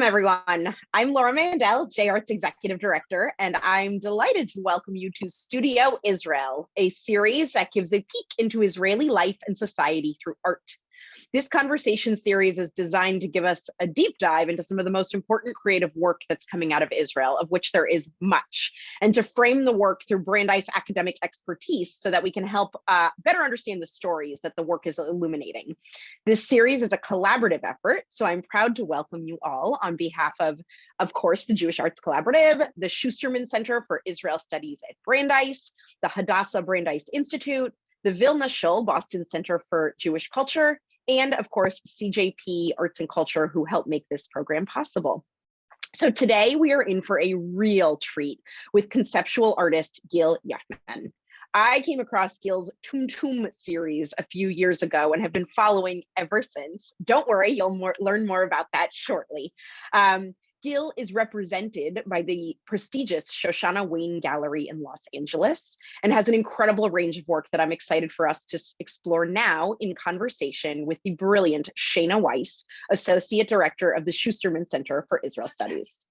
everyone. I'm Laura Mandel, J-Arts Executive Director, and I'm delighted to welcome you to Studio Israel, a series that gives a peek into Israeli life and society through art. This conversation series is designed to give us a deep dive into some of the most important creative work that's coming out of Israel, of which there is much, and to frame the work through Brandeis academic expertise so that we can help better understand the stories that the work is illuminating. This series is a collaborative effort, so I'm proud to welcome you all on behalf of course, the Jewish Arts Collaborative, the Schusterman Center for Israel Studies at Brandeis, the Hadassah Brandeis Institute, the Vilna Shul Boston Center for Jewish Culture, and of course, CJP Arts and Culture, who helped make this program possible. So today we are in for a real treat with conceptual artist Gil Yefman. I came across Gil's Tum series a few years ago and have been following ever since. Don't worry, you'll learn more about that shortly. Gil is represented by the prestigious Shoshana Wayne Gallery in Los Angeles and has an incredible range of work that I'm excited for us to explore now in conversation with the brilliant Shana Weiss, Associate Director of the Schusterman Center for Israel Studies.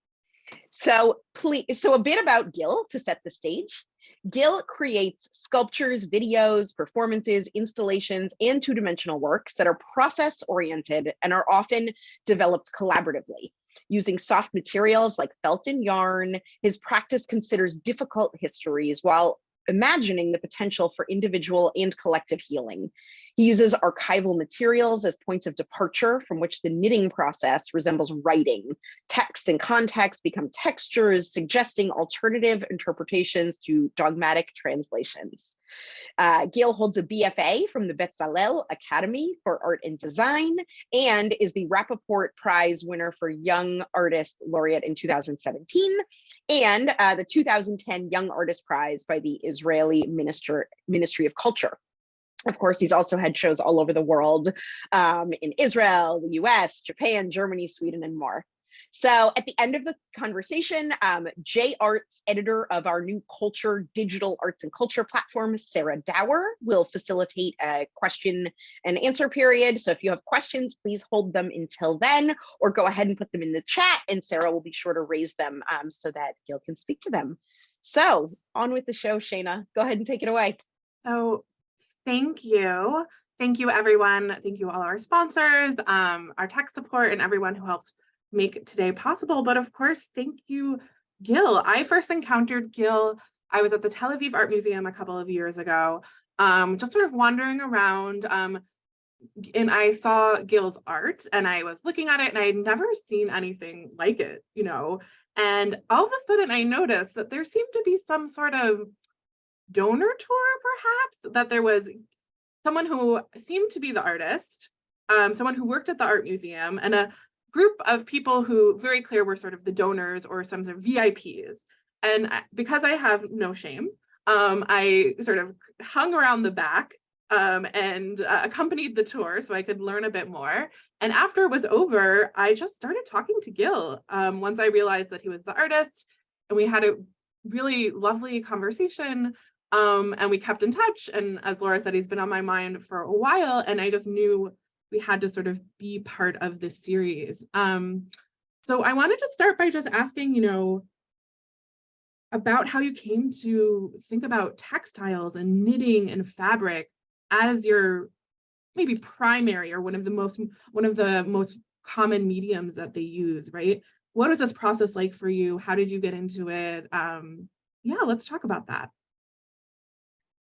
So a bit about Gil to set the stage. Gil creates sculptures, videos, performances, installations, and two-dimensional works that are process-oriented and are often developed collaboratively. Using soft materials like felt and yarn, his practice considers difficult histories while imagining the potential for individual and collective healing. He uses archival materials as points of departure from which the knitting process resembles writing. Text and context become textures, suggesting alternative interpretations to dogmatic translations. Gil holds a BFA from the Bezalel Academy for Art and Design and is the Rappaport Prize winner for Young Artist Laureate in 2017 and the 2010 Young Artist Prize by the Israeli Ministry of Culture. Of course, he's also had shows all over the world in Israel, the US, Japan, Germany, Sweden, and more. So at the end of the conversation, J-Arts editor of our new culture, digital arts and culture platform, Sarah Dower, will facilitate a question and answer period. So if you have questions, please hold them until then, or go ahead and put them in the chat and Sarah will be sure to raise them so that Gil can speak to them. So on with the show, Shana, go ahead and take it away. So thank you. Thank you, everyone. Thank you, all our sponsors, our tech support, and everyone who helped make today possible. But of course, thank you, Gil. I first encountered Gil, I was at the Tel Aviv Art Museum a couple of years ago, just sort of wandering around, and I saw Gil's art and I was looking at it and I had never seen anything like it, you know, and all of a sudden I noticed that there seemed to be some sort of donor tour, perhaps, that there was someone who seemed to be the artist, someone who worked at the art museum, and a group of people who very clear were sort of the donors or some sort of VIPs. And because I have no shame, I sort of hung around the back and accompanied the tour so I could learn a bit more. And after it was over, I just started talking to Gil once I realized that he was the artist, and we had a really lovely conversation. And we kept in touch. And as Laura said, he's been on my mind for a while, and I just knew we had to sort of be part of this series. So I wanted to start by just asking, you know, about how you came to think about textiles and knitting and fabric as your maybe primary or one of the most common mediums that they use, right? What was this process like for you? How did you get into it? Yeah, let's talk about that.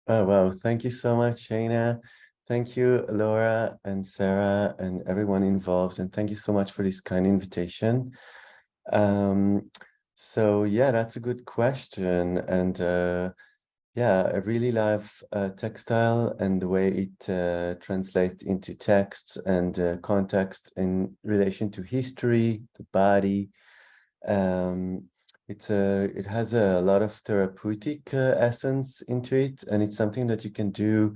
Oh, wow. Thank you so much, Shana. Thank you, Laura and Sarah and everyone involved. And thank you so much for this kind invitation. So yeah, that's a good question. And yeah, I really love textile and the way it translates into texts and context in relation to history, the body. It has a lot of therapeutic essence into it, and it's something that you can do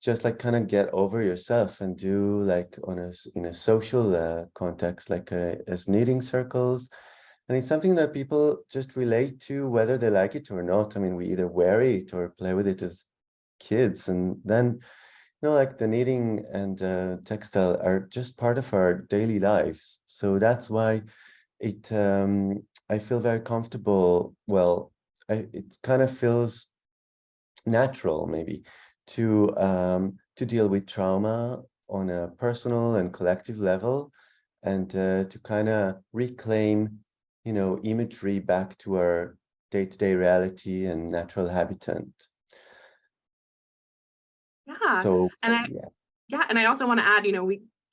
just like kind of get over yourself and do like in a social context, like as knitting circles. And it's something that people just relate to whether they like it or not. I mean, we either wear it or play with it as kids, and then you know, like the knitting and textile are just part of our daily lives. So that's why I feel very comfortable. Well, it kind of feels natural maybe to deal with trauma on a personal and collective level, and to kind of reclaim, imagery back to our day-to-day reality and natural habitat. Yeah. So And I also want to add,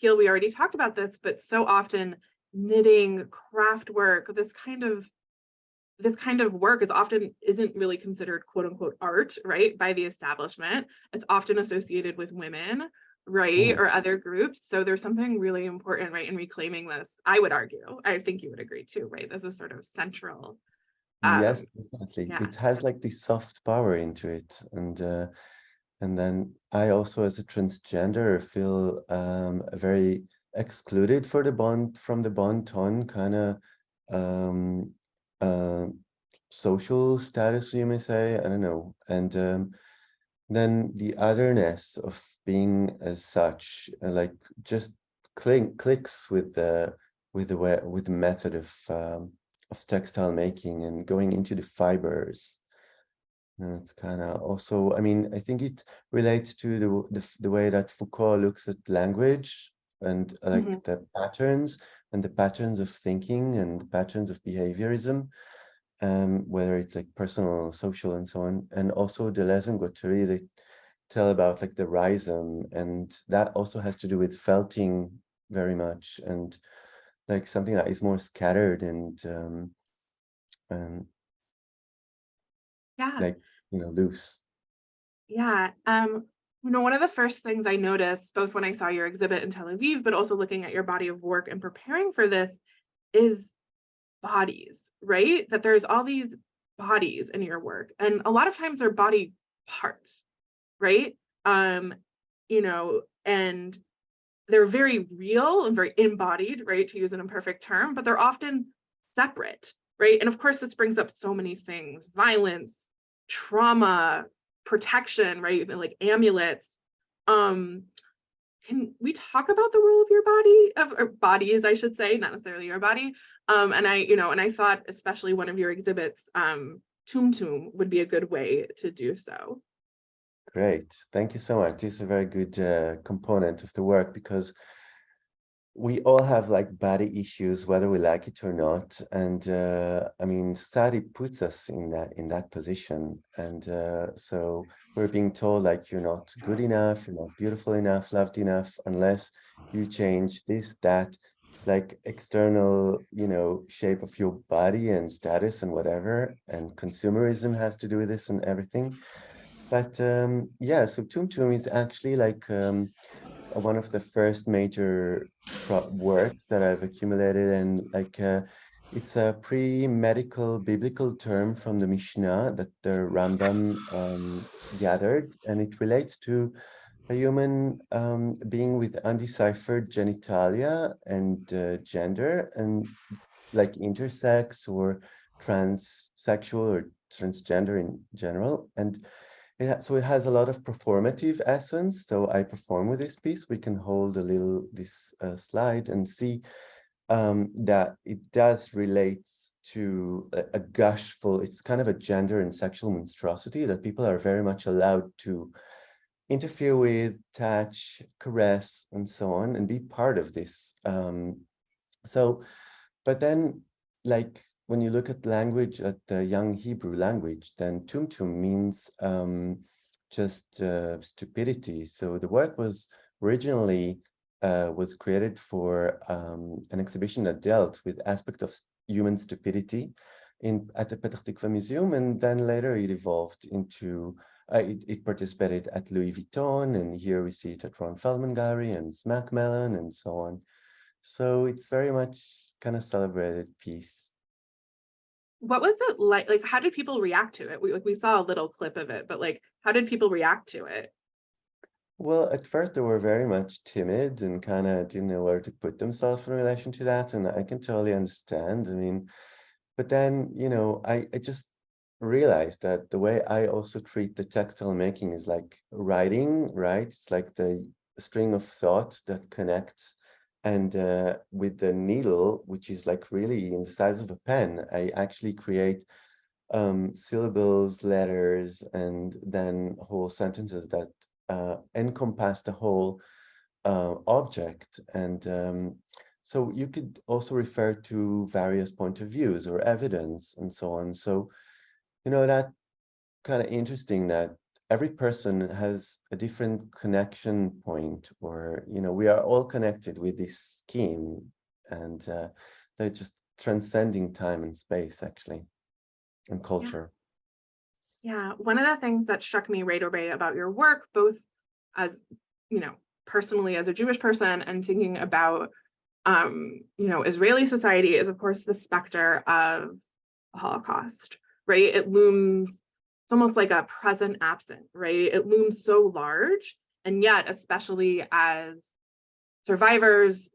Gil, we already talked about this, but so often knitting, craft work, this kind of work isn't really considered quote unquote art, right, by the establishment. It's often associated with women, right, or other groups. So there's something really important, right, in reclaiming this. I would argue, I think you would agree too, right? This is sort of central. yes, definitely. Yeah. It has like this soft power into it, and then I also, as a transgender, feel very excluded from the bon ton kind of um, uh, social status, you may say. I don't know. And then the otherness of being as such, like just clicks with the method of textile making and going into the fibers. It's kind of also, I mean, I think it relates to the way that Foucault looks at language and like the patterns of thinking and the patterns of behaviorism, whether it's like personal, social, and so on. And also Deleuze and Guattari, they tell about like the rhizome, and that also has to do with felting very much, and like something that is more scattered and Yeah. like, loose. Yeah. One of the first things I noticed, both when I saw your exhibit in Tel Aviv, but also looking at your body of work and preparing for this, is bodies, right? That there's all these bodies in your work. And a lot of times they're body parts, right? And they're very real and very embodied, right? To use an imperfect term, but they're often separate, right? And of course, this brings up so many things: violence, trauma, protection, right? And like amulets. Um, can we talk about the role of your body, or bodies, I should say, not necessarily your body? And I thought especially one of your exhibits, Tum would be a good way to do so. Great. Thank you so much. This is a very good component of the work, because we all have like body issues, whether we like it or not. And I mean, society puts us in that position. And so we're being told like, you're not good enough, you're not beautiful enough, loved enough, unless you change this, that, like external, shape of your body and status and whatever. And consumerism has to do with this and everything. But yeah, so Tum is actually like one of the first major works that I've accumulated, and like it's a pre-medical biblical term from the Mishnah that the Rambam gathered, and it relates to a human being with undeciphered genitalia and gender, and like intersex or transsexual or transgender in general. And so it has a lot of performative essence. So I perform with this piece. We can hold this slide and see that it does relate to a gushful, it's kind of a gender and sexual monstrosity that people are very much allowed to interfere with, touch, caress, and so on, and be part of this. But then, like, when you look at language, at the young Hebrew language, then tumtum means just stupidity. So the work was originally was created for an exhibition that dealt with aspects of human stupidity at the Petah Tikva Museum, and then later it evolved into it participated at Louis Vuitton, and here we see it at Ron Feldman Gallery and Smack Melon and so on. So it's very much kind of celebrated piece. What was it like? Like, how did people react to it? We saw a little clip of it, but like, how did people react to it? Well, at first they were very much timid and kind of didn't know where to put themselves in relation to that, and I can totally understand. I mean, but then, I just realized that the way I also treat the textile making is like writing, right? It's like the string of thought that connects And with the needle, which is like really in the size of a pen, I actually create syllables, letters, and then whole sentences that encompass the whole object. And so you could also refer to various point of views or evidence and so on. So, that kind of interesting that every person has a different connection point, or, we are all connected with this scheme, and they're just transcending time and space, actually, and culture. Yeah, one of the things that struck me right away about your work, both as, personally as a Jewish person and thinking about, Israeli society, is of course the specter of the Holocaust, right? It looms, it's almost like a present absent, right? It looms so large, and yet, especially as survivors,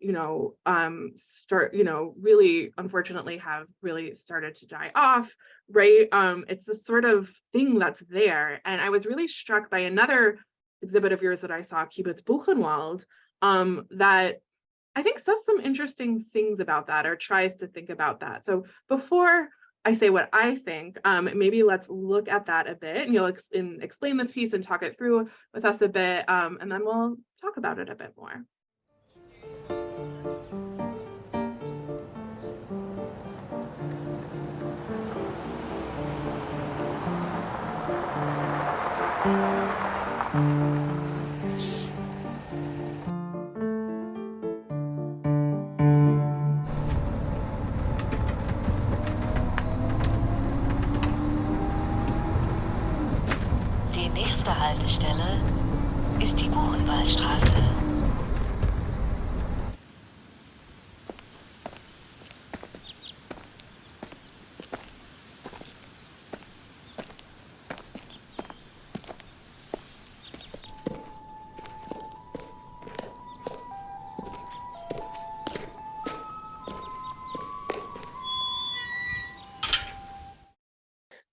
really unfortunately have really started to die off, right? It's this sort of thing that's there. And I was really struck by another exhibit of yours that I saw, Kibbutz Buchenwald, that I think says some interesting things about that, or tries to think about that. So before I say what I think, maybe let's look at that a bit, and you'll explain this piece and talk it through with us a bit, and then we'll talk about it a bit more. Die nächste Haltestelle ist die Buchenwaldstraße.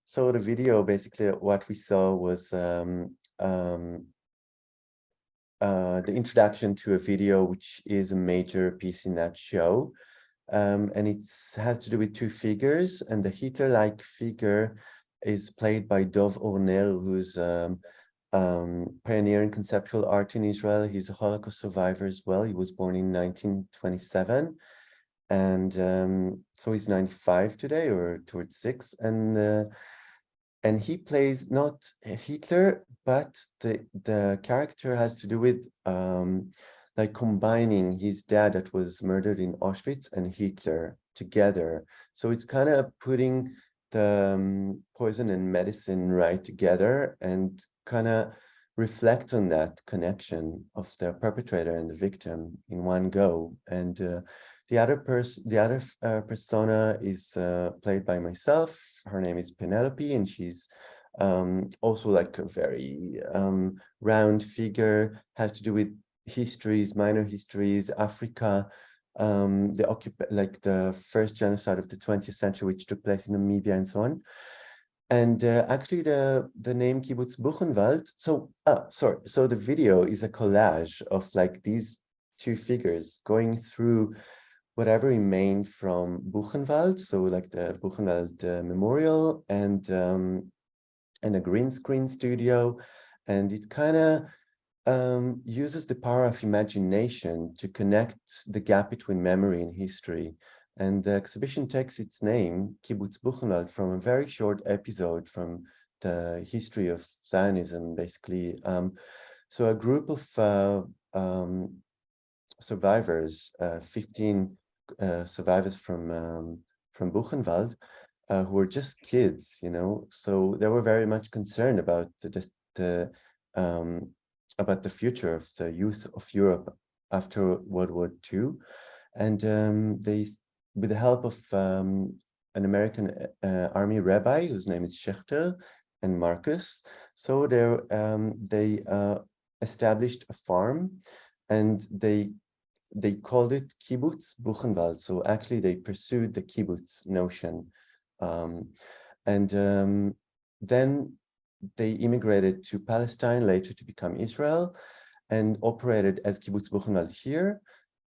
So the video, basically what we saw was the introduction to a video, which is a major piece in that show. And it has to do with two figures, and the Hitler-like figure is played by Dov Ornel, who's pioneer in conceptual art in Israel. He's a Holocaust survivor as well. He was born in 1927. And so he's 95 today, or towards 6. And he plays not Hitler, but the character has to do with like combining his dad that was murdered in Auschwitz and Hitler together. So it's kind of putting the poison and medicine right together, and kind of reflect on that connection of the perpetrator and the victim in one go. And the other persona is played by myself. Her name is Penelope, and she's also like a very round figure, has to do with histories, minor histories, Africa, the first genocide of the 20th century, which took place in Namibia and so on. And actually the name Kibbutz Buchenwald, so the video is a collage of like these two figures going through whatever remained from Buchenwald, so like the Buchenwald Memorial and a green screen studio. And it kind of uses the power of imagination to connect the gap between memory and history. And the exhibition takes its name, Kibbutz Buchenwald, from a very short episode from the history of Zionism, basically. So a group of survivors, 15 survivors from Buchenwald, who were just kids, so they were very much concerned about the future of the youth of Europe after World War II. And they, with the help of an American army rabbi whose name is Schechter and Marcus, so they established a farm, and they called it Kibbutz Buchenwald. So actually they pursued the kibbutz notion. Then they immigrated to Palestine, later to become Israel, and operated as Kibbutz Buchenwald here.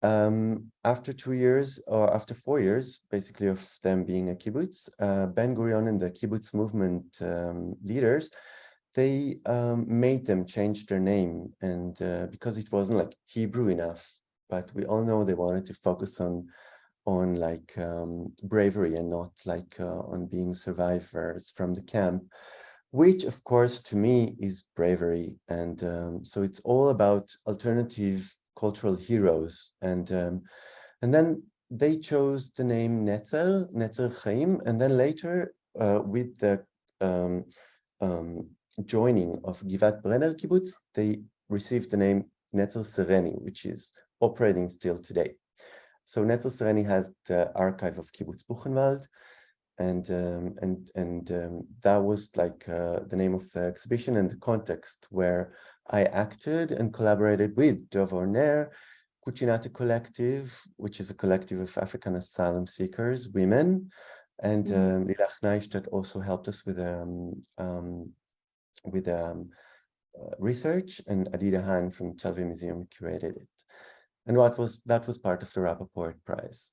after 2 years, or after 4 years, basically, of them being a kibbutz, Ben Gurion and the kibbutz movement leaders, they made them change their name, and because it wasn't like Hebrew enough. But we all know they wanted to focus on like bravery and not like on being survivors from the camp, which of course to me is bravery. And so it's all about alternative cultural heroes. And then they chose the name Netzer Chaim, and then later with the joining of Givat Brenner kibbutz, they received the name Netzer Sereni, which is operating still today. So Netzer Sereni has the archive of Kibbutz Buchenwald, and that was like the name of the exhibition and the context where I acted and collaborated with Dovor Ner, Kuchinate Collective, which is a collective of African asylum seekers, women, and Lilach Neistat also helped us with research, and Adida Han from Tel Aviv Museum curated it. And that was part of the Rappaport Prize.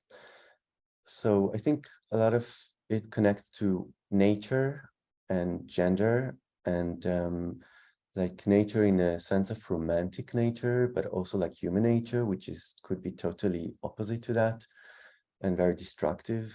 So I think a lot of it connects to nature and gender, and like nature in a sense of romantic nature, but also like human nature, which could be totally opposite to that and very destructive.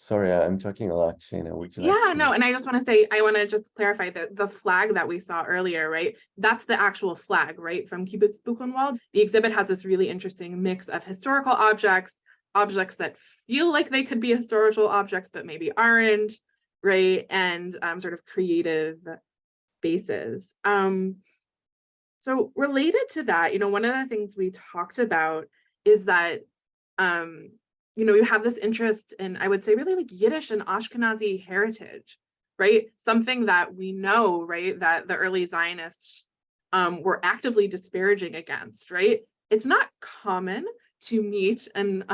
Sorry, I'm talking a lot, Shana. Would you like Yeah, to? no, and I just want to say, I want to just clarify that the flag that we saw earlier, right? That's the actual flag, right? From Kibbutz Buchenwald. The exhibit has this really interesting mix of historical objects, objects that feel like they could be historical objects, but maybe aren't, right? And sort of creative spaces. So related to that, one of the things we talked about is that you have this interest in, I would say, really like Yiddish and Ashkenazi heritage, right? Something that we know, right, that the early Zionists were actively disparaging against, right? It's not common to meet an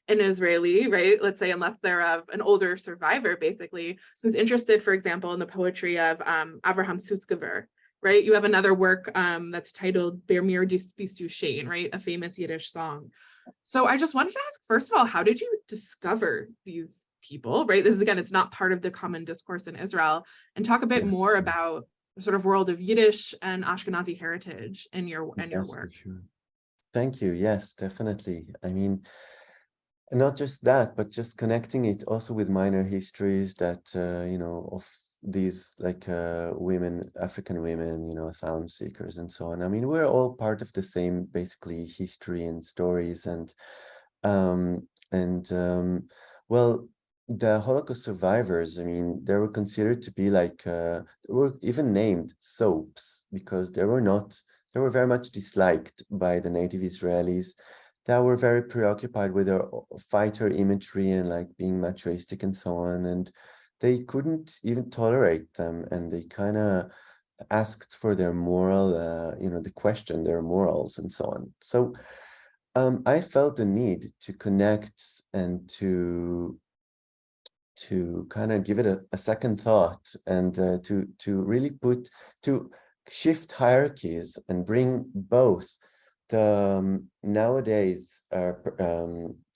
Israeli, right, let's say, unless they're an older survivor, basically, who's interested, for example, in the poetry of Avraham Sutzkever, right? You have another work that's titled Ber Mir Bist du Shein, right? A famous Yiddish song. So I just wanted to ask, first of all, how did you discover these people, right? This is, again, it's not part of the common discourse in Israel. And talk a bit more about the sort of world of Yiddish and Ashkenazi heritage in your work. For sure. Thank you. Yes, definitely. I mean, not just that, but just connecting it also with minor histories that, of these like women, African women, asylum seekers and so on. I mean, we're all part of the same, basically, history and stories. And well, the Holocaust survivors, I mean, they were considered to be like, they were even named soaps because they were very much disliked by the native Israelis that were very preoccupied with their fighter imagery and like being machoistic and so on. And they couldn't even tolerate them. And they kind of asked for their moral, they questioned their morals and so on. So I felt the need to connect and to kind of give it a second thought, and to really to shift hierarchies and bring both the nowadays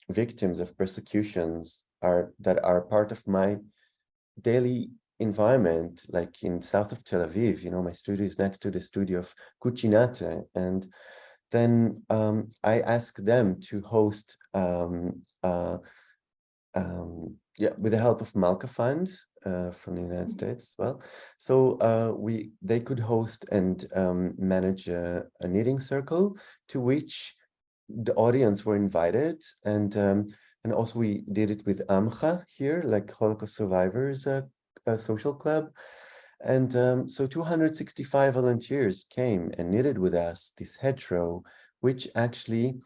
victims of persecutions that are part of my daily environment, like in south of Tel Aviv. My studio is next to the studio of Kuchinate, and then I asked them to host with the help of Malka Fund from the United States as well. So they could host and manage a knitting circle to which the audience were invited, and also we did it with Amcha here, like Holocaust Survivors Social Club. And so 265 volunteers came and knitted with us this hedgerow, which actually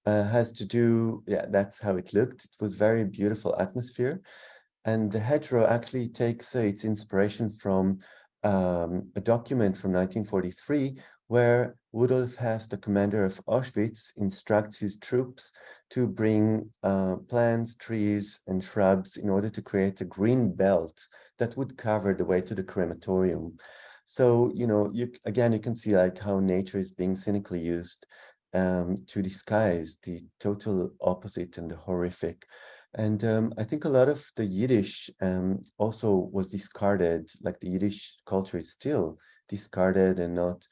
has to do, that's how it looked. It was very beautiful atmosphere. And the hedgerow actually takes its inspiration from a document from 1943, where Rudolf Hess, the commander of Auschwitz, instructs his troops to bring plants, trees, and shrubs in order to create a green belt that would cover the way to the crematorium. So, you can see like how nature is being cynically used to disguise the total opposite and the horrific. And I think a lot of the Yiddish also was discarded, like the Yiddish culture is still discarded and not,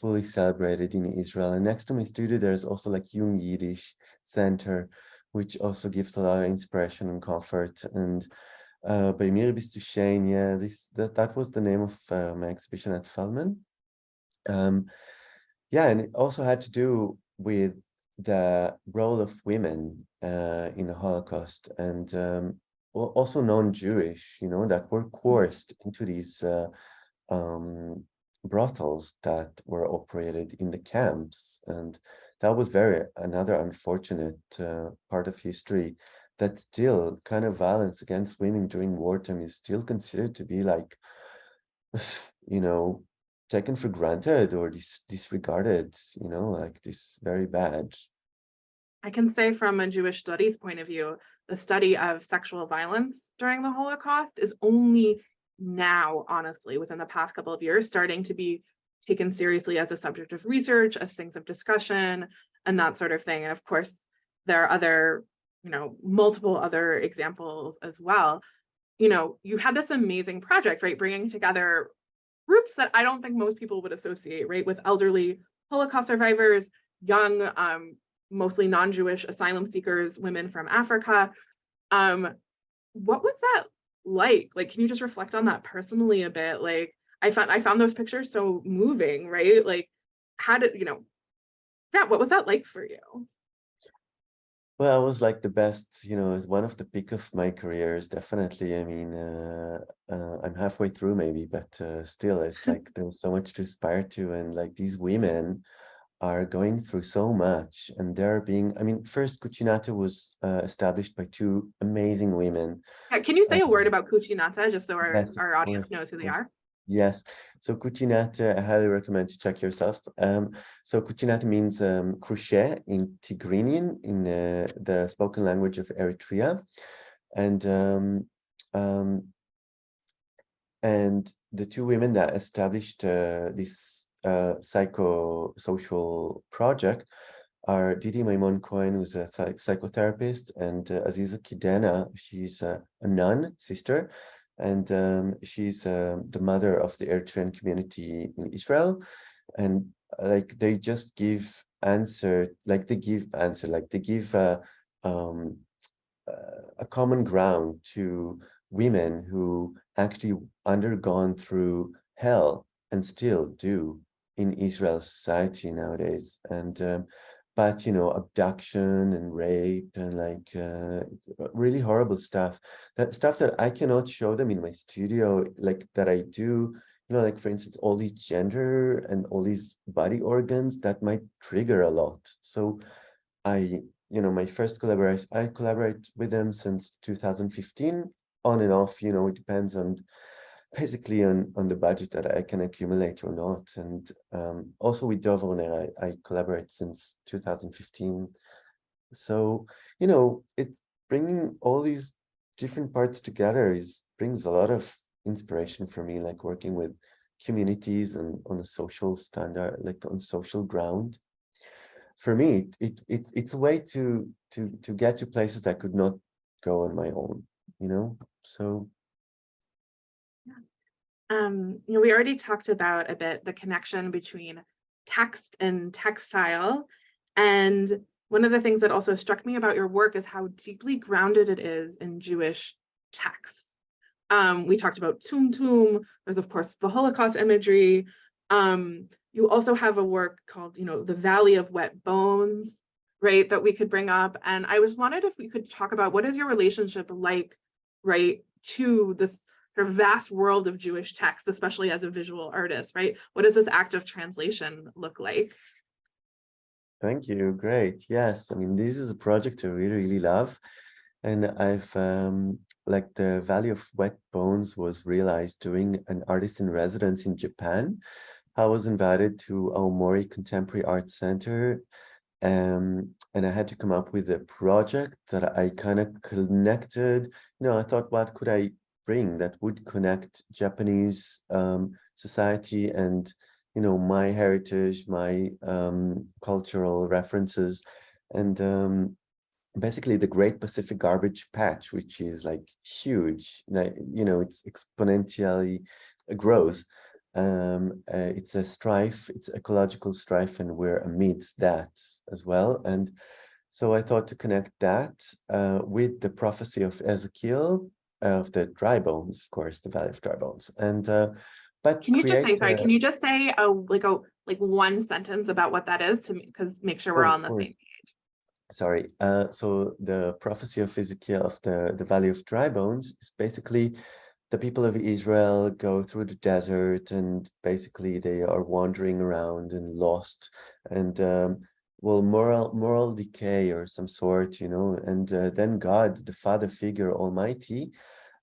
fully celebrated in Israel. And next to my studio, there's also like Young Yiddish Center, which also gives a lot of inspiration and comfort. And by Mir Bist Du Shane, yeah, that was the name of my exhibition at Feldman. Yeah, and it also had to do with the role of women in the Holocaust, and also non-Jewish, that were coerced into these um, brothels that were operated in the camps. And that was another unfortunate part of history, that still kind of violence against women during wartime is still considered to be like, taken for granted or disregarded, like this very bad. I can say from a Jewish studies point of view, the study of sexual violence during the Holocaust is only now, honestly, within the past couple of years, starting to be taken seriously as a subject of research, as things of discussion, and that sort of thing. And of course, there are other, multiple other examples as well. You had this amazing project, right? Bringing together groups that I don't think most people would associate, right? With elderly Holocaust survivors, young, mostly non-Jewish asylum seekers, women from Africa. What was that like? Like, can you just reflect on that personally a bit? Like, I found those pictures so moving, right? Like, how did, what was that like for you? Well, I was like the best, one of the peak of my careers, definitely. I mean, I'm halfway through maybe, but still, it's like there's so much to aspire to. And like these women are going through so much, and first Cucinata was established by two amazing women. Can you say a word about Cucinata, just so Yes, our of audience course, knows who of they course. are? Yes, so Cucinata, I highly recommend to check yourself. So Cucinata means crochet in Tigrinian, in the spoken language of Eritrea, and the two women that established this psychosocial project are Didi Maimon Cohen, who's a psychotherapist, and Aziza Kidena, she's a nun, sister, and she's the mother of the Eritrean community in Israel. And like they just give answer, like they give a common ground to women who actually undergone through hell and still do in Israel society nowadays. And but abduction and rape and like really horrible stuff, that stuff that I cannot show them in my studio, like that I do, like for instance, all these gender and all these body organs that might trigger a lot. So my first collaboration, I collaborate with them since 2015, on and off, it depends on basically on the budget that I can accumulate or not. And also with Dovroner, I collaborate since 2015. So, it bringing all these different parts together brings a lot of inspiration for me, like working with communities and on a social standard, like on social ground. For me, it's a way to get to places that I could not go on my own, So we already talked about a bit the connection between text and textile. And one of the things that also struck me about your work is how deeply grounded it is in Jewish texts. We talked about Tumtum. There's, of course, the Holocaust imagery. You also have a work called, The Valley of Wet Bones, right, that we could bring up. And I was wondered if we could talk about what is your relationship like, right, to this sort of vast world of Jewish text, especially as a visual artist, right? What does this act of translation look like? Thank you. Great. Yes. I mean, this is a project I really, really love. And I've like the Valley of Wet Bones was realized during an artist in residence in Japan. I was invited to Aomori Contemporary Art Center, and I had to come up with a project that I kind of connected. I thought, what could I bring that would connect Japanese society and my heritage, my cultural references, and basically the Great Pacific Garbage Patch, which is like huge, it's exponentially grows. It's a strife, it's ecological strife, and we're amidst that as well. And so I thought to connect that with the prophecy of Ezekiel of the dry bones, of course, the Valley of Dry Bones, and but Can you just say, create. sorry, can you just say like one sentence about what that is because make sure we're Oh, on of the course. same page. Sorry. So the prophecy of Ezekiel of the Valley of Dry Bones is basically the people of Israel go through the desert, and basically they are wandering around and lost, and moral decay or some sort, and then God, the Father figure, Almighty,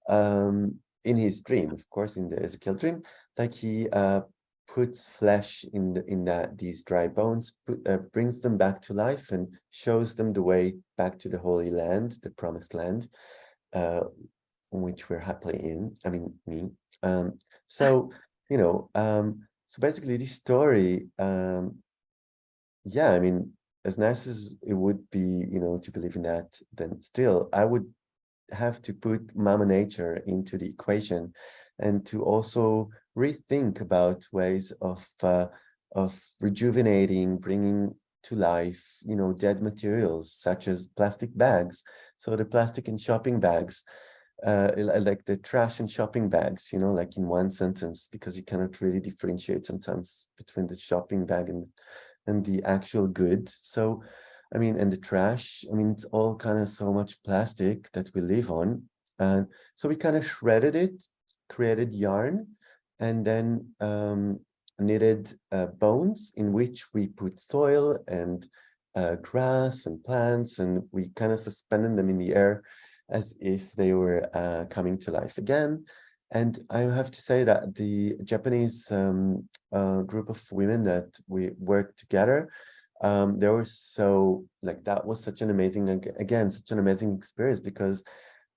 in his dream, of course, in the Ezekiel dream, like he puts flesh in these dry bones, brings them back to life, and shows them the way back to the Holy Land, the Promised Land, which we're happily in. I mean, me. So basically, this story, yeah, I mean, as nice as it would be, to believe in that, then still, I would have to put Mama Nature into the equation, and to also rethink about ways of rejuvenating, bringing to life, dead materials such as plastic bags. So the plastic in shopping bags, like the trash and shopping bags, like in one sentence, because you cannot really differentiate sometimes between the shopping bag and the actual good. So I mean, and the trash, I mean, it's all kind of so much plastic that we live on. And so we kind of shredded it, created yarn, and then knitted bones in which we put soil and grass and plants, and we kind of suspended them in the air as if they were coming to life again. And I have to say that the Japanese group of women that we worked together, they were so, like, that was such an amazing, again, such an amazing experience, because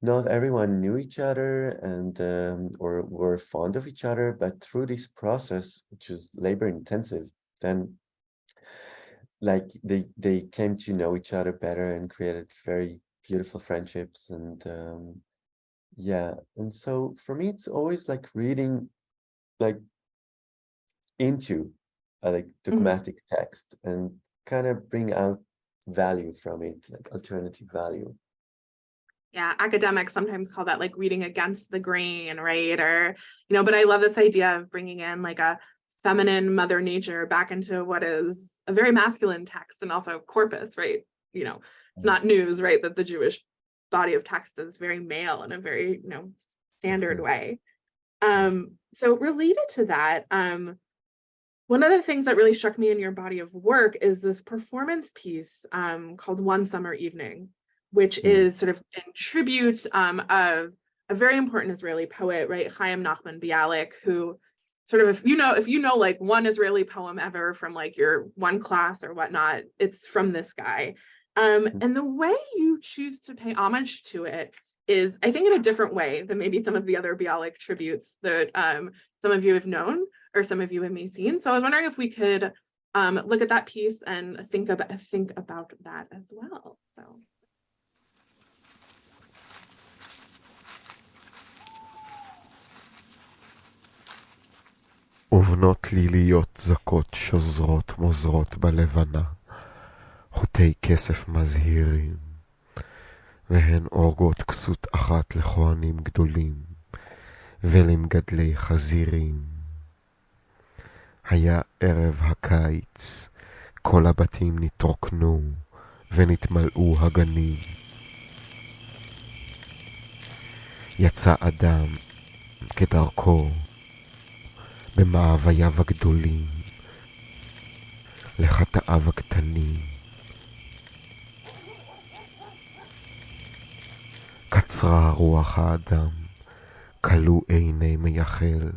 not everyone knew each other and or were fond of each other, but through this process, which was labor intensive, then like they came to know each other better and created very beautiful friendships. And yeah, and so for me, it's always like reading like into like dogmatic text and kind of bring out value from it, like alternative value. Yeah, academics sometimes call that like reading against the grain, right? Or, but I love this idea of bringing in like a feminine Mother Nature back into what is a very masculine text and also corpus, right? It's not news, right, that the Jewish body of text is very male in a very, standard way. So related to that, one of the things that really struck me in your body of work is this performance piece called One Summer Evening, which is sort of in tribute of a very important Israeli poet, right, Chaim Nachman Bialik, who sort of, if you know like one Israeli poem ever from like your one class or whatnot, it's from this guy. And the way you choose to pay homage to it is, I think, in a different way than maybe some of the other Bialik tributes that some of you have known or some of you have maybe seen. So I was wondering if we could look at that piece and think about that as well. So. ובנות ליליות זקות שוזרות מוזרות בלבנה, חוטי כסף מזהירים, והן אורגות כסות אחת לכהנים גדולים, ולמגדלי חזירים. היה ערב הקיץ, כל הבתים נתרוקנו, ונתמלאו הגנים. יצא אדם כדרכו, במאווייו הגדולים, לחטאיו הקטנים. קצרה רוח האדם, כלו עיני מייחל,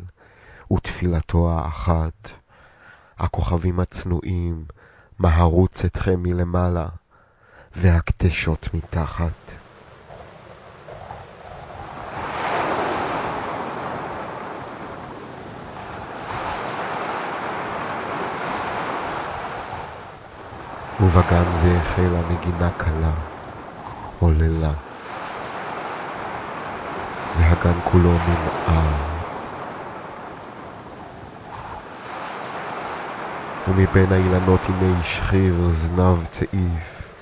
ותפילתו האחת. הכוכבים הצנועים מהרו צאתכם מלמעלה, והקדשות מתחת. ובגן זה החלה נגינה קלה, עוללה, והגן כולו ננער. ומבין האילנות הנה השחיר זנב צעיף,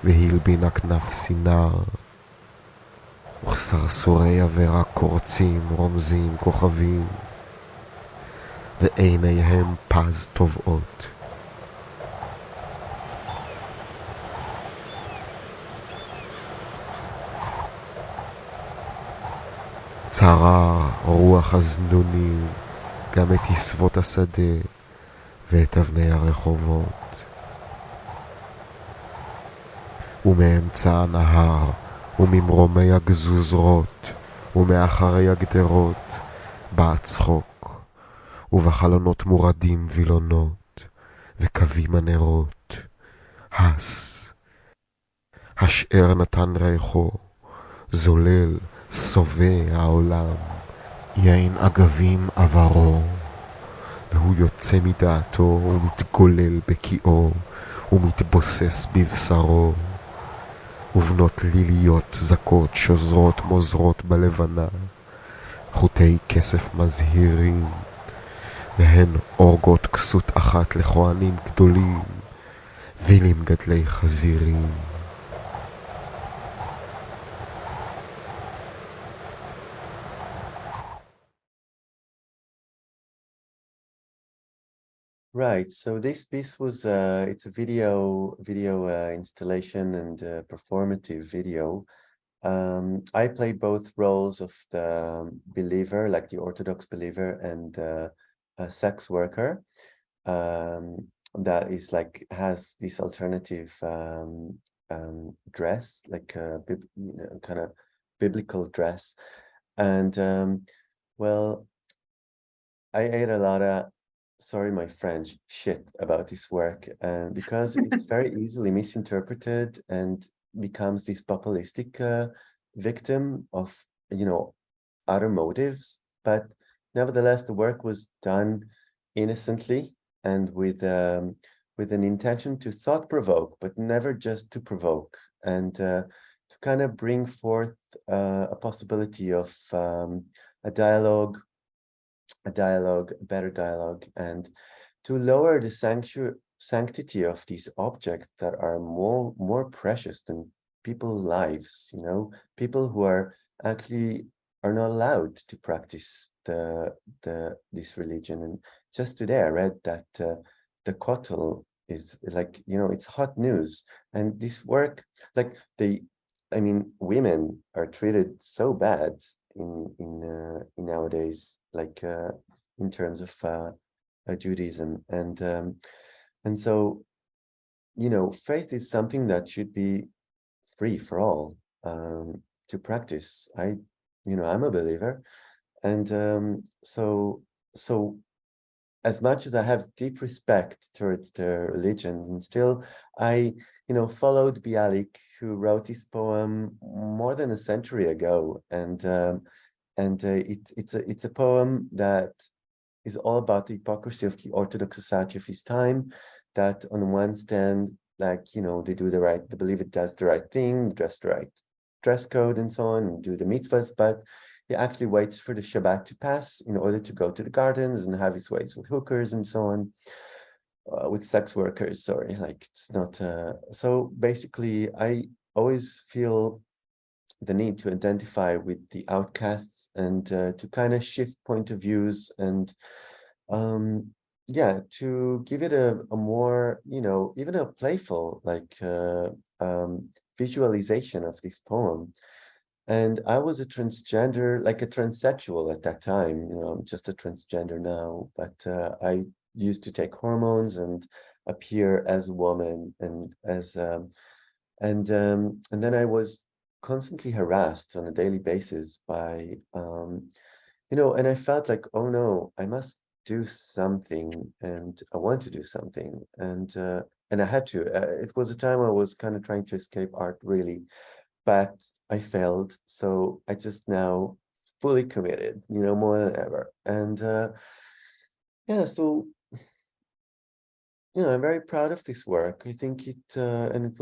והלבינה כנף סינר, וכסרסורי עבירה קורצים, רומזים, כוכבים, ועיניהם פז טובעות. צרה רוח הזנונים גם את עשבות השדה ואת אבני הרחובות. ומאמצע הנהר וממרומי הגזוזרות ומאחרי הגדרות בא צחוק, ובחלונות מורדים וילונות וקווים הנרות. הס, השאר נתן ריחו, זולל סובע העולם, יין אגבים עברו, והוא יוצא מדעתו ומתגולל בקיאו ומתבוסס בבשרו. ובנות ליליות זקות שוזרות מוזרות בלבנה, חוטי כסף מזהירים, והן אורגות כסות אחת לכהנים גדולים, וילים גדלי חזירים. Right. So this piece was it's a video installation and performative video. I played both roles of the believer, like the Orthodox believer, and a sex worker that is like has this alternative dress, like a kind of biblical dress. And well, I ate a lot of, sorry my French, shit about this work, and because it's very easily misinterpreted and becomes this populistic victim of, you know, other motives. But nevertheless, the work was done innocently and with an intention to thought provoke, but never just to provoke, and to kind of bring forth a possibility of a dialogue, a better dialogue, and to lower the sanctity of these objects that are more precious than people's lives, you know, people who are actually are not allowed to practice this religion. And just today I read that the kotel is like, you know, it's hot news, and this work, like I mean, women are treated so bad in nowadays, like in terms of Judaism, and so, you know, faith is something that should be free for all to practice. You know, I'm a believer, and so as much as I have deep respect towards the religion, and still I, you know, followed Bialik, who wrote this poem more than a century ago, and it's a poem that is all about the hypocrisy of the Orthodox society of his time, that on one stand, like, you know, they believe it does the right thing, dress the right dress code and so on, and do the mitzvahs, but he actually waits for the Shabbat to pass in order to go to the gardens and have his ways with hookers and so on, with sex workers, sorry, like it's not, so basically I always feel the need to identify with the outcasts and to kind of shift point of views, and yeah, to give it a more, you know, even a playful, like visualization of this poem. And I was a transgender, like a transsexual at that time. You know, I'm just a transgender now, but I used to take hormones and appear as a woman, and as and then I was constantly harassed on a daily basis by you know, and I felt like, oh no, I must do something, and I want to do something, and I had to. It was a time I was kind of trying to escape art, really, but I failed. So I just now fully committed, you know, more than ever. And yeah, so I'm very proud of this work. I think and it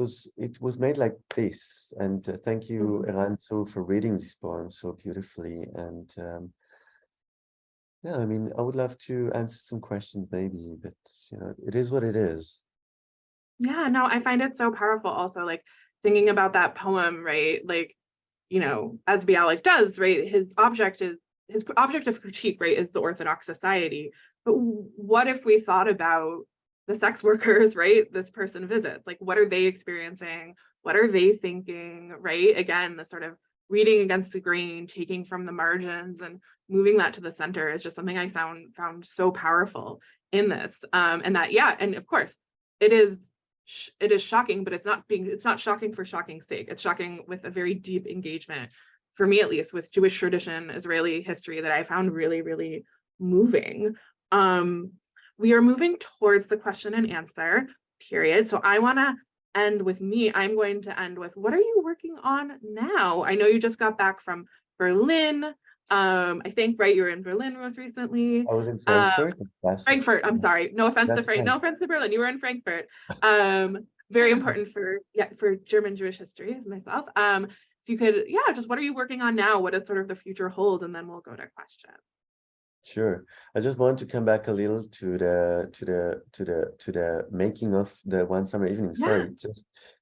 was made like this. And thank you, Eranzo, for reading this poem so beautifully. And yeah, I mean, I would love to answer some questions maybe, but it is what it is. Yeah, no, I find it so powerful also, like thinking about that poem, right? Like, as Bialik does, right? His object of critique, right, is the Orthodox society. But what if we thought about the sex workers, right? This person visits, like, what are they experiencing? What are they thinking, right? Again, the sort of reading against the grain, taking from the margins and moving that to the center is just something I found so powerful in this. And that, yeah, and of course, it is shocking, but it's not shocking for shocking's sake. It's shocking with a very deep engagement, for me at least, with Jewish tradition, Israeli history, that I found really, really moving. We are moving towards the question and answer period. So I want to end with me. I'm going to end with, what are you working on now? I know you just got back from Berlin. I think, right, you were in Berlin most recently. I was in Frankfurt. Frankfurt, I'm sorry. No offense to That's right. No offense to Berlin. You were in Frankfurt. Very important for German Jewish history as myself. If you could, just what are you working on now? What does sort of the future hold? And then we'll go to questions. Sure. I just want to come back a little to the making of the One Summer Evening. Yeah. Sorry,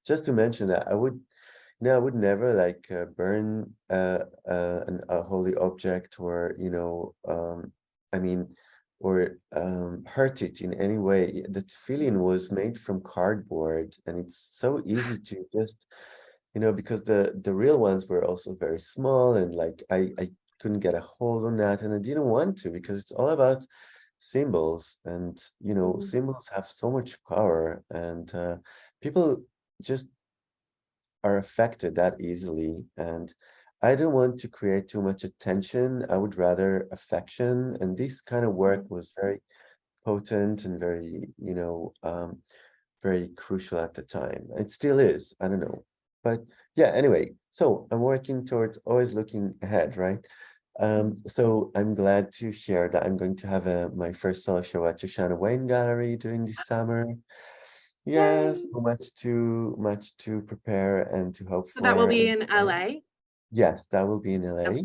just to mention that I would never like burn a holy object, or I mean, or hurt it in any way. The tefillin was made from cardboard, and it's so easy to just because the real ones were also very small, and like I couldn't get a hold on that, and I didn't want to, because it's all about symbols, and symbols have so much power, and people just are affected that easily, and I don't want to create too much attention. I would rather affection, and this kind of work was very potent and very very crucial at the time. It still is, I don't know, but yeah, anyway, so I'm working towards always looking ahead, right? So I'm glad to share that I'm going to have my first solo show at Shoshana Wayne Gallery during this summer. Yes, so much to prepare and to hope So for. that will be in LA? Yes, that will be in LA.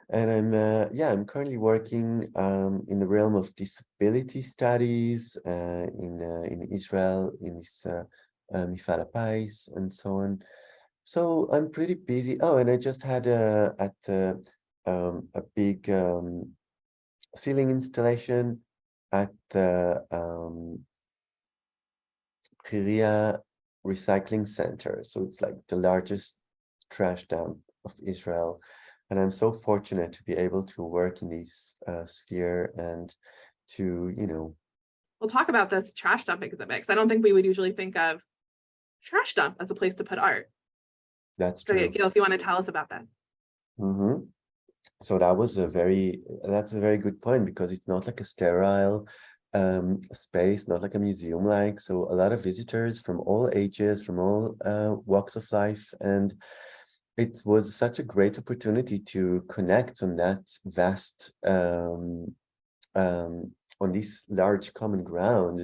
And I'm currently working in the realm of disability studies in Israel, in this Mifal Hapais and so on. So I'm pretty busy. Oh, and I just had a big ceiling installation at the Chiria Recycling Center. So it's like the largest trash dump of Israel. And I'm so fortunate to be able to work in this sphere and to, We'll talk about this trash dump exhibit, because I don't think we would usually think of trash dump as a place to put art. That's So, true. Gil, if you want to tell us about that. So that's a very good point, because it's not like a sterile space, not like a museum like. So a lot of visitors from all ages, from all walks of life, and it was such a great opportunity to connect on that vast on this large common ground,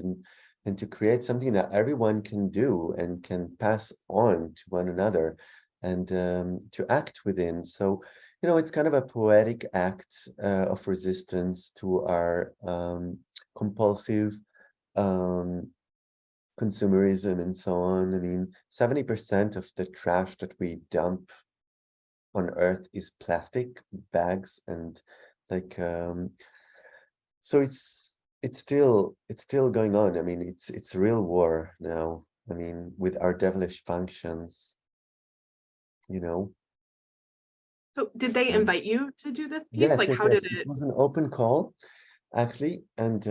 and to create something that everyone can do and can pass on to one another, and to act within. So it's kind of a poetic act of resistance to our compulsive consumerism and so on. I mean, 70% of the trash that we dump on Earth is plastic bags, and like so it's still going on. I mean, it's a real war now. I mean, with our devilish functions, So did they invite you to do this piece? Yes, Like, yes, how yes. did It it? was an open call, actually, and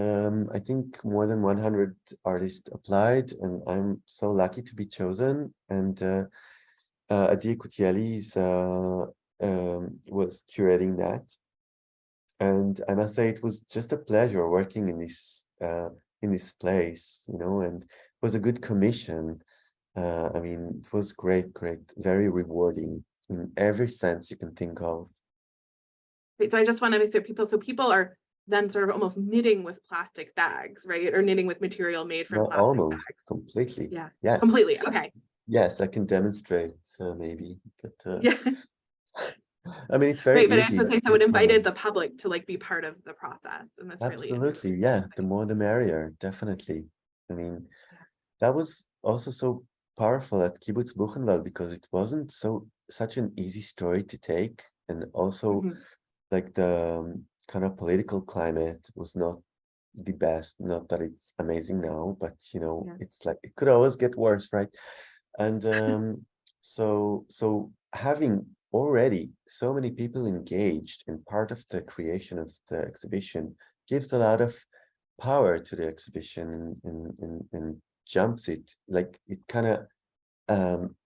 I think more than 100 artists applied, and I'm so lucky to be chosen. And Adi Kutieli was curating that, and I must say it was just a pleasure working in this place, and it was a good commission. I mean, it was great, very rewarding in every sense you can think of. Wait, so I just want to make sure people are then sort of almost knitting with plastic bags, right? Or knitting with material made from Not plastic almost bags. completely. Yeah, Yes. completely. Okay. Yes, I can demonstrate maybe, but Yeah. I mean, it's very Right, but I was easy. gonna say, so it invited the public to like be part of the process, and that's really Absolutely, interesting. yeah. The more the merrier, definitely. I mean, Yeah. that was also so powerful at Kibbutz Buchenwald because it wasn't such an easy story to take, and also Mhm. like the kind of political climate was not the best. Not that it's amazing now, but you know, Yeah. it's like it could always get worse, right? And so having already so many people engaged in part of the creation of the exhibition gives a lot of power to the exhibition and jumps it, like it kind of um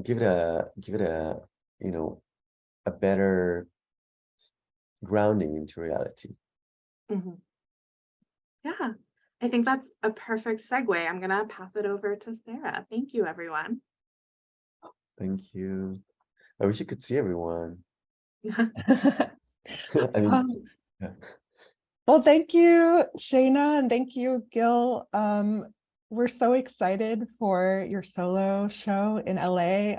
give it a you know a better grounding into reality. Mhm. Yeah, I think that's a perfect segue. I'm gonna pass it over to Sarah. Thank you, everyone. Thank you. I wish you could see everyone. Yeah. I mean, Um, yeah. well, thank you, Shayna, and thank you, Gil. We're so excited for your solo show in LA.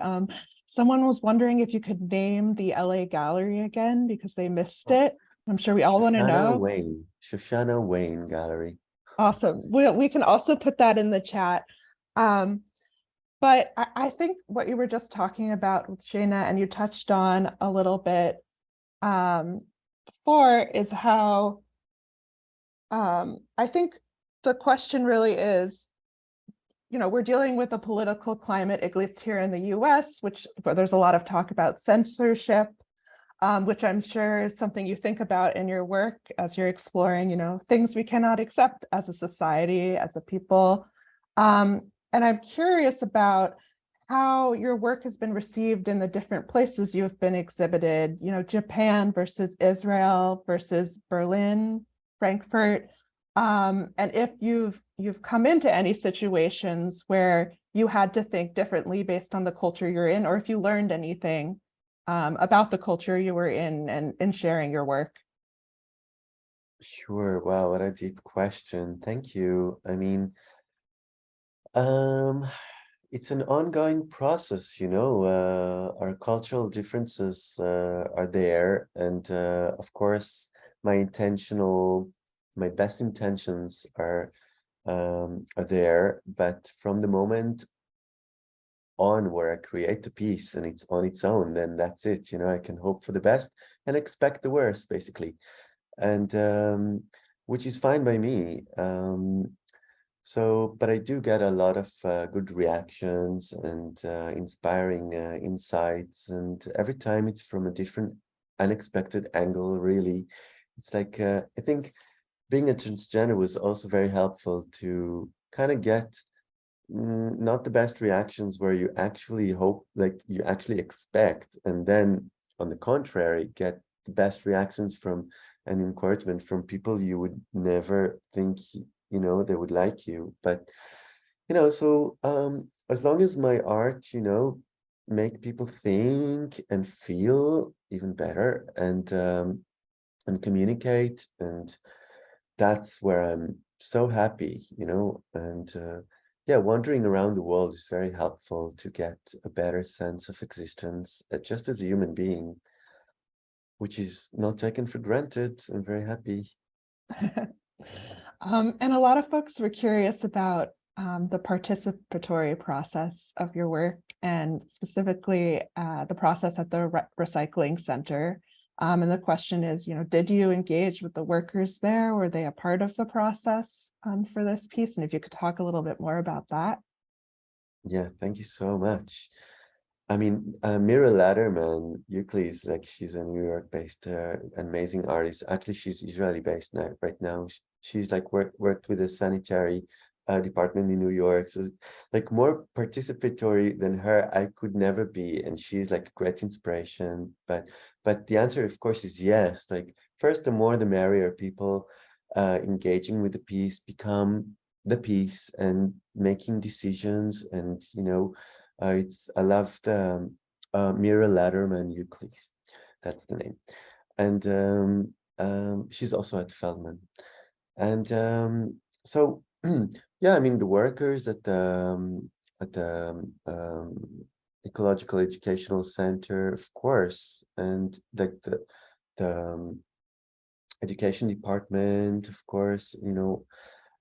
Someone was wondering if you could name the LA gallery again because they missed it. I'm sure we all want to know. Shoshana Wayne Gallery. Awesome. We can also put that in the chat. But I think what you were just talking about with Shayna, and you touched on a little bit before, is how I think the question really is, we're dealing with a political climate, at least here in the US, where there's a lot of talk about censorship, which I'm sure is something you think about in your work as you're exploring, things we cannot accept as a society, as a people. And I'm curious about how your work has been received in the different places you've been exhibited, Japan versus Israel versus Berlin, Frankfurt. And if you've come into any situations where you had to think differently based on the culture you're in, or if you learned anything about the culture you were in and in sharing your work. Sure. Wow, what a deep question. Thank you. I mean, it's an ongoing process, our cultural differences are there, and of course, my best intentions are there, but from the moment on where I create a piece and it's on its own, then that's it. I can hope for the best and expect the worst, basically, and which is fine by me. But I do get a lot of good reactions and inspiring insights, and every time it's from a different, unexpected angle, really. It's like, I think being a transgender was also very helpful to kind of get not the best reactions where you actually hope, like you actually expect, and then on the contrary, get the best reactions from and encouragement from people you would never think they would like you. But so as long as my art make people think and feel even better and communicate, and that's where I'm so happy, and yeah, wandering around the world is very helpful to get a better sense of existence, just as a human being, which is not taken for granted. I'm very happy. And a lot of folks were curious about the participatory process of your work, and specifically the process at the recycling center. And the question is, did you engage with the workers there? Were they a part of the process for this piece? And if you could talk a little bit more about that. Yeah, thank you so much. I mean, Mira Latterman, Euclid, like she's a New York-based amazing artist. Actually, she's Israeli-based now. Right now, she's like worked with the sanitary department in New York. So, like more participatory than her, I could never be. And she's like a great inspiration. But the answer, of course, is yes. Like first, the more the merrier. People engaging with the piece become the piece and making decisions, and I love the Mira Latterman Euclid, that's the name, and she's also at Feldman. And so, yeah, I mean, the workers at the Ecological Educational Center, of course, and like the education department, of course, you know,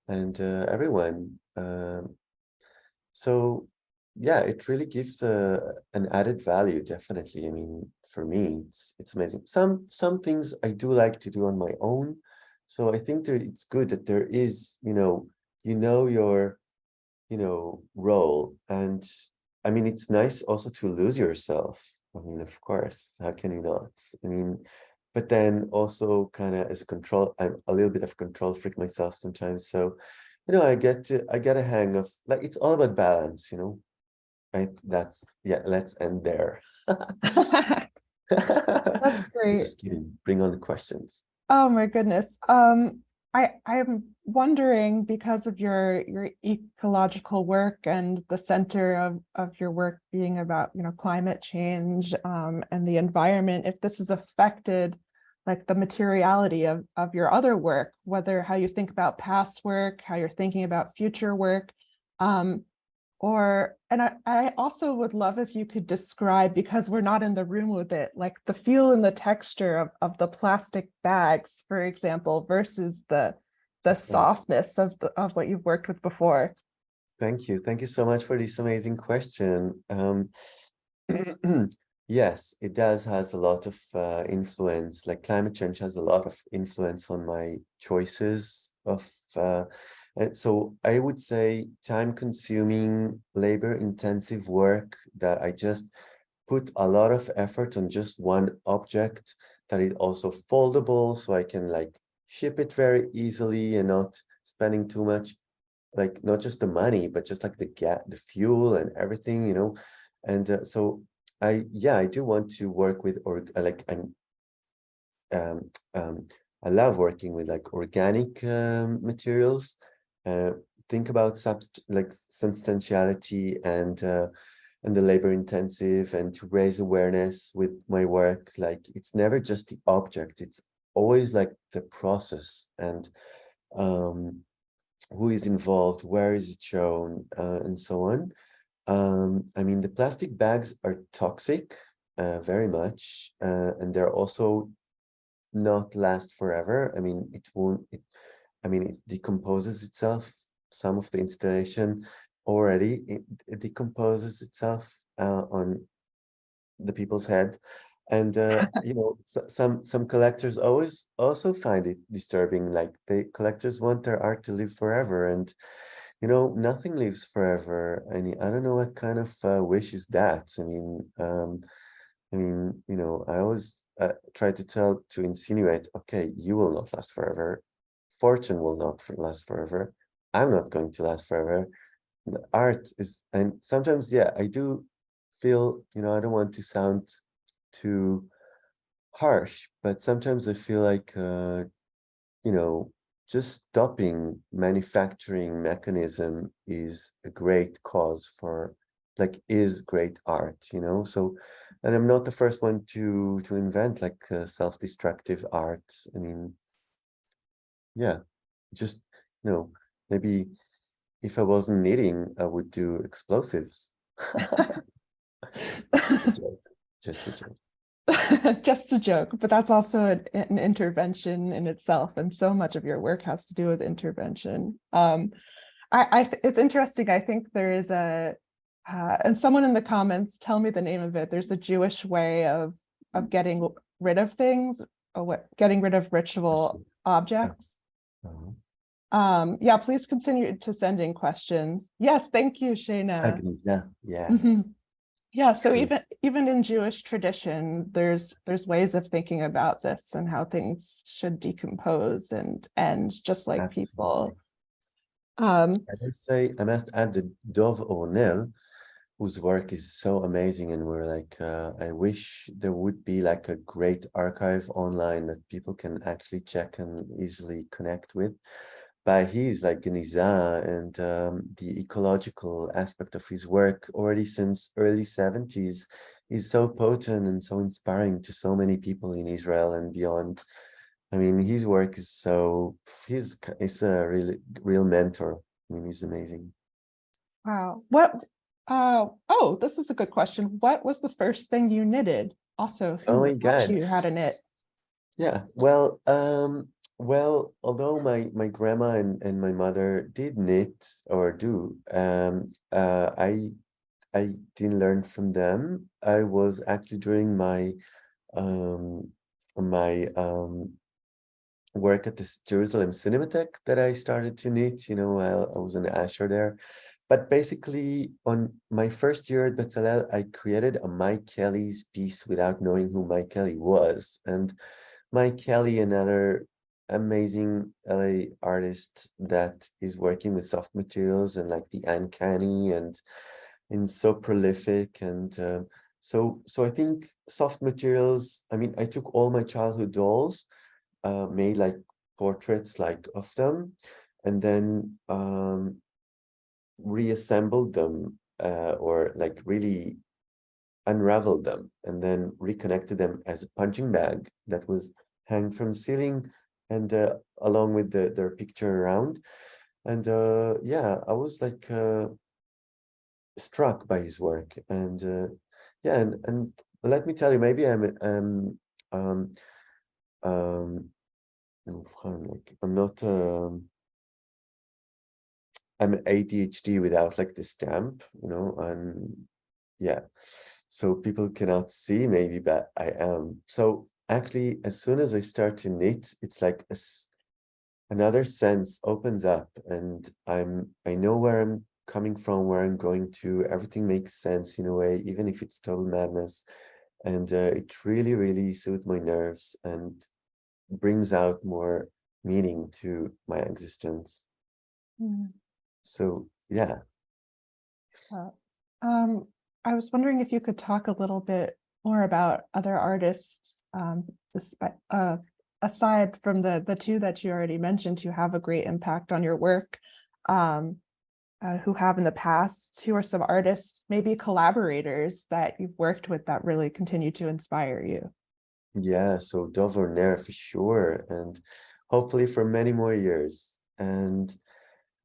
and everyone. So yeah, it really gives an added value, definitely. I mean, for me, it's amazing. Some things I do like to do on my own. So I think that it's good that there is, you know your, role. And I mean, it's nice also to lose yourself. I mean, of course, how can you not? I mean, but then also kind of as a control, I'm a little bit of control freak myself sometimes. So, I get a hang of, like, it's all about balance, right? Yeah, let's end there. That's I'm great. just kidding. Bring on the questions. Oh my goodness. I'm wondering, because of your ecological work and the center of your work being about, climate change and the environment, if this has affected like the materiality of your other work, whether how you think about past work, how you're thinking about future work. And I also would love if you could describe, because we're not in the room with it, like the feel and the texture of the plastic bags, for example, versus the softness of what you've worked with before. Thank you. Thank you so much for this amazing question. Yes, it has a lot of influence. Like climate change has a lot of influence on my choices of and so I would say time-consuming, labor-intensive work that I just put a lot of effort on just one object, that is also foldable, so I can like ship it very easily and not spending too much, like not just the money, but just like the fuel and everything, And so I do want to work with, or like um, um, I love working with like organic materials. Think about substantiality and the labor intensive, and to raise awareness with my work. Like it's never just the object; it's always like the process and who is involved, where is it shown, and so on. I mean, the plastic bags are toxic, very much, and they're also not last forever. I mean, it decomposes itself. Some of the installation already, it decomposes itself on the people's head. And some collectors always also find it disturbing. Like the collectors want their art to live forever, and nothing lives forever. I mean, I don't know what kind of wish is that. I always try to insinuate, okay, you will not last forever. Fortune will not last forever. I'm not going to last forever. The art is, and sometimes, yeah, I do feel, I don't want to sound too harsh, but sometimes I feel like, just stopping manufacturing mechanism is a great cause for, like, is great art, So, and I'm not the first one to invent like self-destructive art. I mean, yeah, just, maybe if I wasn't knitting, I would do explosives. Just a joke. Just a joke, but that's also an intervention in itself, and so much of your work has to do with intervention. It's interesting. I think there is and someone in the comments, tell me the name of it. There's a Jewish way of getting rid of things, getting rid of ritual objects. Yeah, please continue to send in questions. Yes, thank you, Shayna. Yeah. Yeah, so True. even in Jewish tradition, there's ways of thinking about this and how things should decompose and just like Absolutely. people. I must add the Dov Ornel, whose work is so amazing, and we're like, I wish there would be like a great archive online that people can actually check and easily connect with. But he's like Geniza, and the ecological aspect of his work already since early 70s is so potent and so inspiring to so many people in Israel and beyond. I mean, his work is so, he's a really real mentor. I mean, he's amazing. Wow. Oh, this is a good question. What was the first thing you knitted? Also, Oh who my taught God. you how to knit? Yeah, well, although my grandma and my mother did knit or do, I didn't learn from them. I was actually during um my work at this Jerusalem Cinematheque that I started to knit, while I was an usher there. But basically, on my first year at Bezalel, I created a Mike Kelly's piece without knowing who Mike Kelly was. And Mike Kelly, another amazing LA artist that is working with soft materials and like the uncanny and so prolific. And so I think soft materials, I mean, I took all my childhood dolls, made like portraits like of them, and then reassembled them, or like really unraveled them, and then reconnected them as a punching bag that was hanged from the ceiling, and along with their picture around. And yeah, I was like struck by his work. And yeah, and let me tell you, maybe um um like I'm not I'm ADHD without like the stamp, and yeah, so people cannot see maybe, but I am. So actually, as soon as I start to knit, it's like another sense opens up, and I know where I'm coming from, where I'm going to. Everything makes sense in a way, even if it's total madness. And it really, really soothes my nerves and brings out more meaning to my existence. Mm. So yeah. Uh, um, I was wondering if you could talk a little bit more about other artists, aside from the two that you already mentioned, who have a great impact on your work, who have in the past. Who are some artists, maybe collaborators that you've worked with that really continue to inspire you? Yeah, so Dover Nair for sure, and hopefully for many more years. And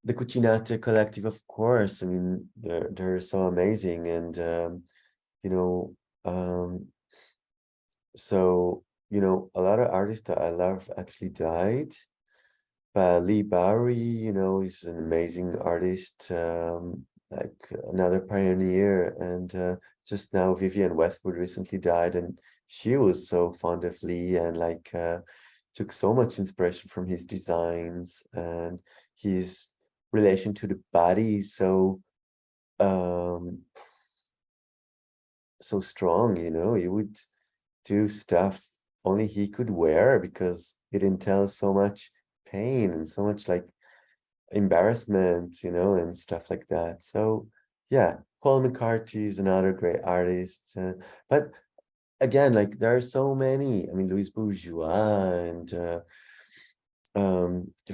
the Cucinate Collective, of course. I mean, they're so amazing, and you know, um, so a lot of artists that I love actually died. Lee Bowery, is an amazing artist, like another pioneer. And just now, Vivienne Westwood recently died, and she was so fond of Lee, and like took so much inspiration from his designs and his relation to the body. Um, so strong, he would do stuff only he could wear because it entails so much pain and so much like embarrassment, and stuff like that. So yeah, Paul McCarthy is another great artist. But again, like there are so many. I mean, Louise Bourgeois, and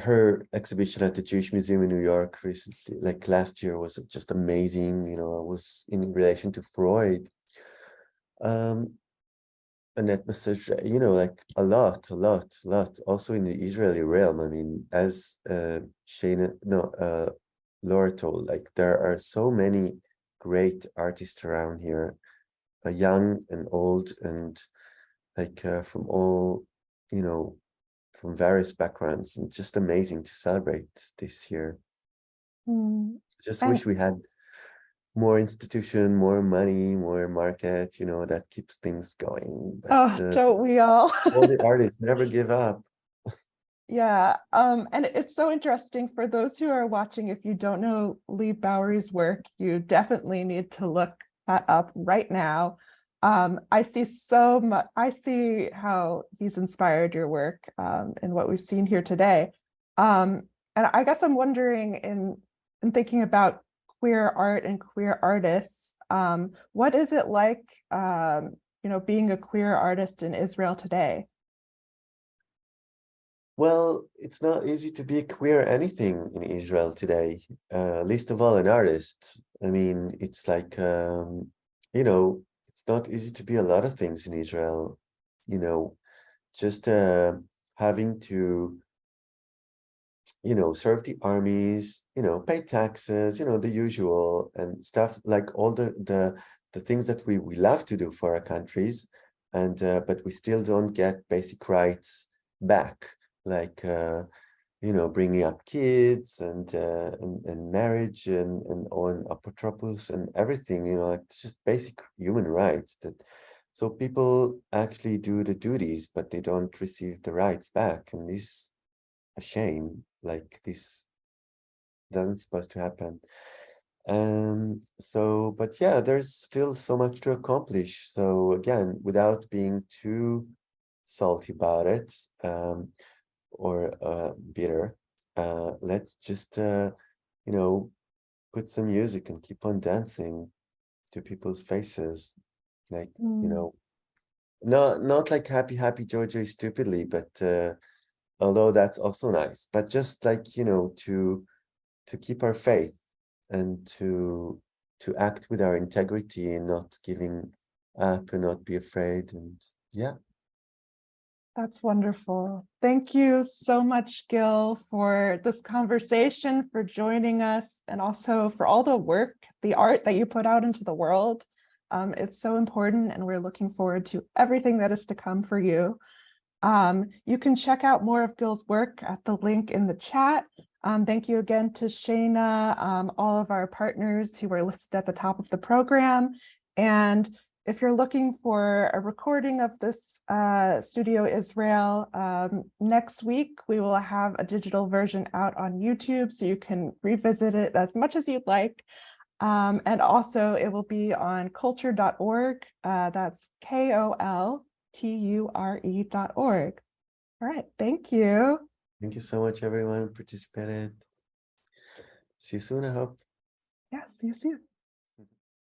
her exhibition at the Jewish Museum in New York recently, like last year, was just amazing. I was in relation to Freud. Annette Message, like a lot. Also in the Israeli realm. I mean, as Laura told, like there are so many great artists around here, young and old, and like from all, from various backgrounds, and just amazing to celebrate this year. Mm. Just And wish we had more institution, more money, more market, that keeps things going. oh, But don't we all? all the artists never give up. Yeah, and it's so interesting for those who are watching. If you don't know Lee Bowery's work, you definitely need to look that up right now. I see so much. I see how he's inspired your work, and what we've seen here today. And I guess I'm wondering, in thinking about queer art and queer artists, what is it like, being a queer artist in Israel today? Well, it's not easy to be a queer anything in Israel today, least of all an artist. I mean, it's like, it's not easy to be a lot of things in Israel, you know, just having to, serve the armies, pay taxes, the usual and stuff, like all the things that we love to do for our countries, and but we still don't get basic rights back, like bringing up kids and marriage and on apotropos and everything, like it's just basic human rights that. So people actually do the duties, but they don't receive the rights back, and this is a shame. Like this doesn't supposed to happen. So, but yeah, there's still so much to accomplish. So again, without being too salty about it, or bitter, let's just put some music and keep on dancing to people's faces, like not like happy happy joy joy stupidly, but although that's also nice, but just like to keep our faith and to act with our integrity and not giving up and not be afraid. And yeah. That's wonderful. Thank you so much, Gil, for this conversation, for joining us, and also for all the work, the art that you put out into the world. It's so important, and we're looking forward to everything that is to come for you. You can check out more of Gil's work at the link in the chat. Thank you again to Shayna, all of our partners who were listed at the top of the program. And if you're looking for a recording of this Studio Israel, next week we will have a digital version out on YouTube, so you can revisit it as much as you'd like. And also it will be on culture.org. That's KOLTURE.org. All right, thank you. Thank you so much, everyone who participated. See you soon, I hope. Yeah, see you soon.